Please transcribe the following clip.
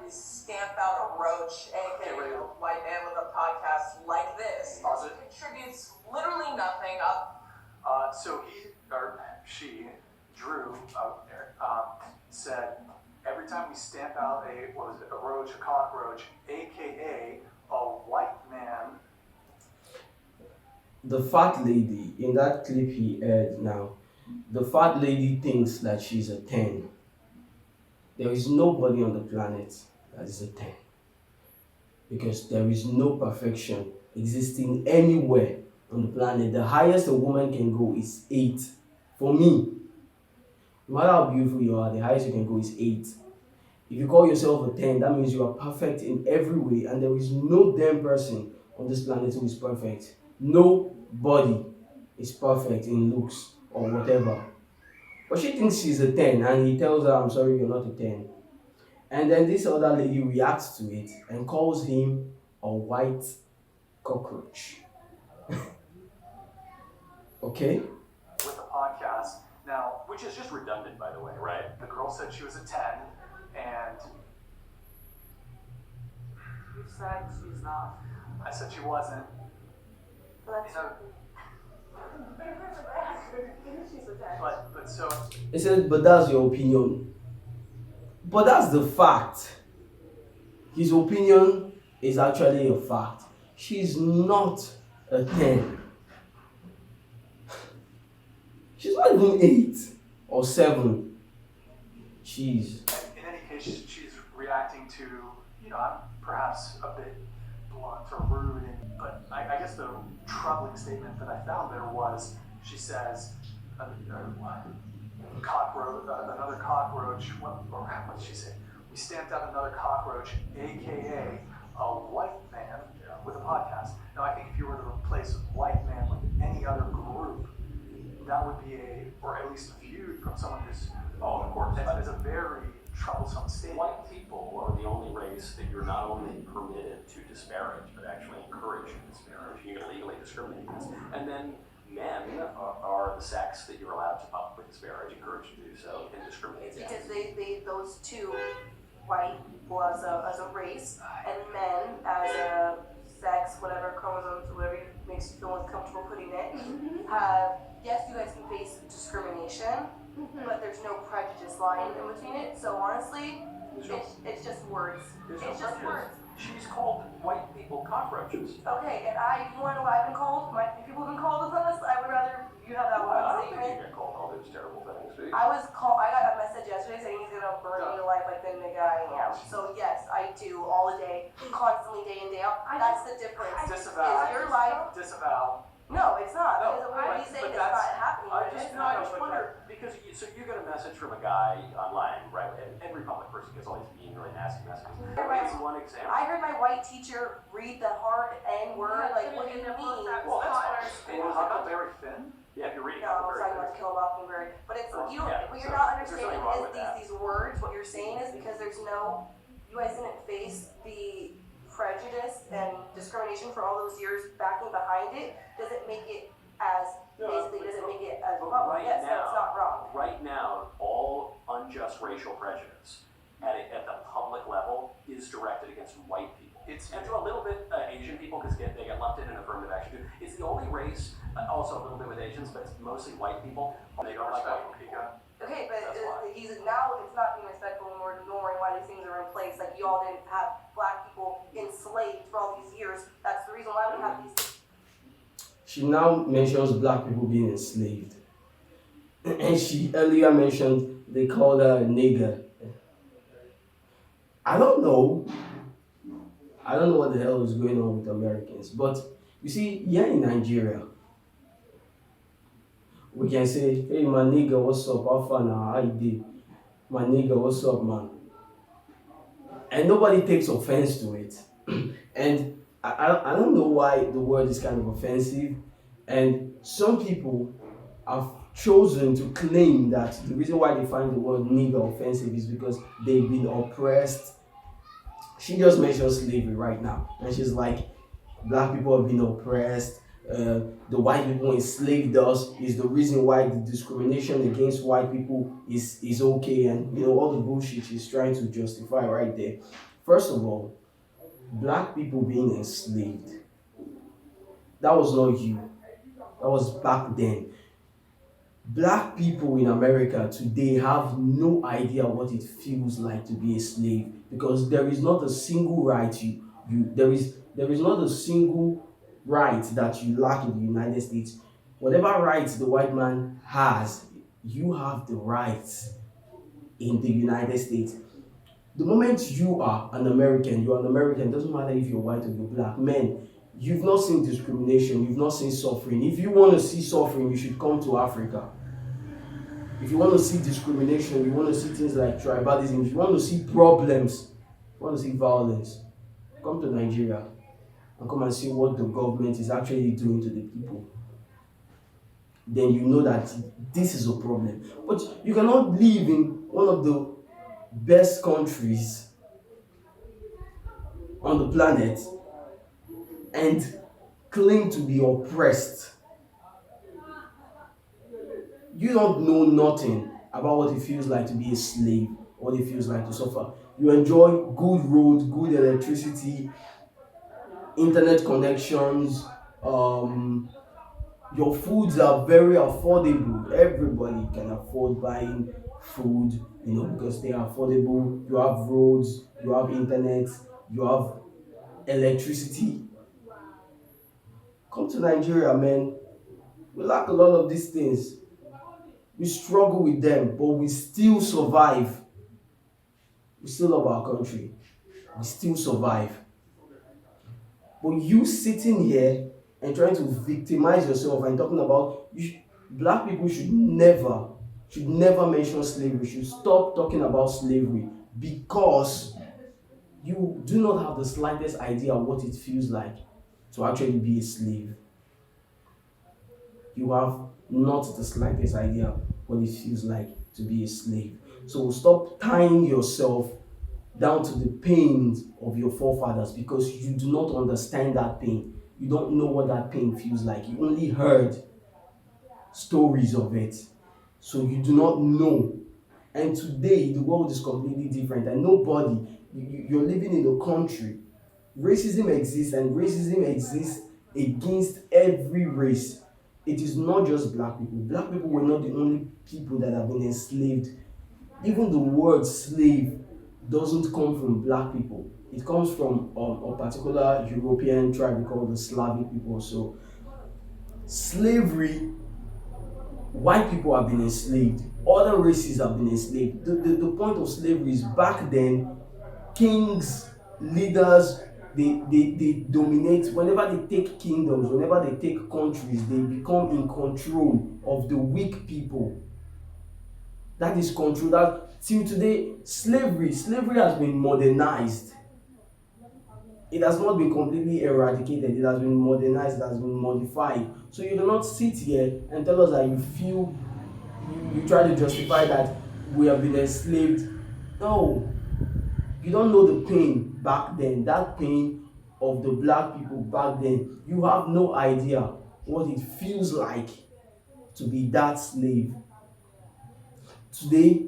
we stamp out a roach, aka a white man with a podcast like this, Pause it. contributes literally nothing up. So he, or she, Drew, out there, said, every time we stamp out a roach, a cockroach, aka a white man. The fat lady in that clip he aired now, the fat lady thinks that she's a 10. There is nobody on the planet that is a 10. Because there is no perfection existing anywhere on the planet. The highest a woman can go is 8. For me, no matter how beautiful you are, the highest you can go is 8. If you call yourself a 10, that means you are perfect in every way, and there is no damn person on this planet who is perfect. Nobody is perfect in looks or whatever. But she thinks she's a 10, and he tells her, I'm sorry, you're not a 10. And then this other lady reacts to it and calls him a white cockroach. Okay? With the podcast. Now, which is just redundant, by the way, right? The girl said she was a 10, and You said she's not. I said she wasn't. But You know, she's a 10. but so He said, but that's your opinion. But that's the fact. His opinion is actually a fact. She's not a 10. She's not even 8 or 7. Jeez. in any case, she's reacting to, I'm perhaps a bit blunt or rude, but I guess the troubling statement that I found there was, she says, cockroach, another cockroach, what did she say? We stamped out another cockroach, aka a white man with a podcast. Now, I think if you were to replace white man with any other group, that would be or at least viewed from someone who's, of course, as a very troublesome statement. white people are the only race that you're not only permitted to disparage, but actually encourage to disparage. You can legally discriminate against. And then men are the sex that you're allowed to publicly disparage, encourage to do so, and discriminate It's against. because they those two, white people as a race, and men as a sex, whatever chromosomes, whatever makes you feel most comfortable putting it, have, yes, you guys can face discrimination, but there's no prejudice line in between it. So honestly, it's just words. There's It's no just prejudice. words. She's called white people cockroaches. Okay, and you want to know what I've been called? People have been called this. I would rather you have that I one don't think you statement. get called all those terrible things, do you? I got a message yesterday saying he's gonna burn me alive like the nigga I am. So yes, I do all the day, constantly, day in, day out. That's the difference. Disavow. Is your life? Disavow. No, it's not. No, Because what he's saying but is not that's- happening. I It's just not. wonder, because so you get a message from a guy online, right? And every public person gets all these mean, really nasty messages. Right. That's one example. I heard my white teacher read the hard N word. Like, what do you mean? Well, that's fine. In Huckleberry Finn? Yeah, if you're reading No, I was Huckleberry talking about Kill a Mockingbird. But it's you don't. Yeah, What so you're not there's understanding nothing wrong is with that. these words. What you're saying is because there's no. You guys didn't face the prejudice and discrimination for all those years backing behind it. Does it make it as basically? Does it make it as But wrong? right Yes, now- that's not wrong. Right now, all unjust racial prejudice at the public level is directed against white people. And to a little bit Asian people because they get lumped in affirmative action too. It's the only race, also a little bit with Asians, but it's mostly white people. They don't like white people. Okay, but That's why. he's now it's not being respectful anymore, ignoring why these things are in place. Like y'all didn't have black people enslaved for all these years. That's the reason why we have these. She now mentions black people being enslaved. And she earlier mentioned they called her a nigger. I don't know. I don't know what the hell is going on with Americans. But you see, here in Nigeria, we can say, hey, my nigga, what's up? How far now? How you did? My nigga, what's up, man? And nobody takes offense to it. And I don't know why the word is kind of offensive. And some people have chosen to claim that the reason why they find the word nigger offensive is because they've been oppressed. She just mentioned slavery right now. And she's like, black people have been oppressed. The white people enslaved us is the reason why the discrimination against white people is okay, and all the bullshit she's trying to justify right there. First of all, black people being enslaved, that was not you. That was back then. Black people in America today have no idea what it feels like to be a slave because there is not a single right there is not a single right that you lack in the United States. Whatever rights the white man has, you have the rights in the United States. The moment you are an American, you're an American, doesn't matter if you're white or you're black. Men, you've not seen discrimination, you've not seen suffering. If you want to see suffering, you should come to Africa. If you want to see discrimination, you want to see things like tribalism, if you want to see problems, if you want to see violence, come to Nigeria and come and see what the government is actually doing to the people. Then you know that this is a problem. But you cannot live in one of the best countries on the planet and claim to be oppressed. You don't know nothing about what it feels like to be a slave, what it feels like to suffer. You enjoy good roads, good electricity, internet connections, your foods are very affordable. Everybody can afford buying food, because they are affordable. You have roads, you have internet, you have electricity. Come to Nigeria, man. We lack a lot of these things. We struggle with them, but we still survive. We still love our country. We still survive. But you sitting here and trying to victimize yourself and talking about black people should never mention slavery. Should stop talking about slavery because you do not have the slightest idea what it feels like to actually be a slave. You have not the slightest idea what it feels like to be a slave. So stop tying yourself down to the pains of your forefathers because you do not understand that pain. You don't know what that pain feels like. You only heard stories of it. So you do not know. And today, the world is completely different. And you're living in a country. Racism exists, and racism exists against every race. It is not just black people. Black people were not the only people that have been enslaved. Even the word slave doesn't come from black people. It comes from a particular European tribe called the Slavic people. So slavery, white people have been enslaved. Other races have been enslaved. The point of slavery is back then, kings, leaders, they dominate. Whenever they take kingdoms, whenever they take countries, they become in control of the weak people. That is control. That till today, slavery has been modernized. It has not been completely eradicated. It has been modernized. It has been modified. So you do not sit here and tell us that you try to justify that we have been enslaved. No, you don't know the pain back then. That pain of the black people back then. You have no idea what it feels like to be that slave. Today,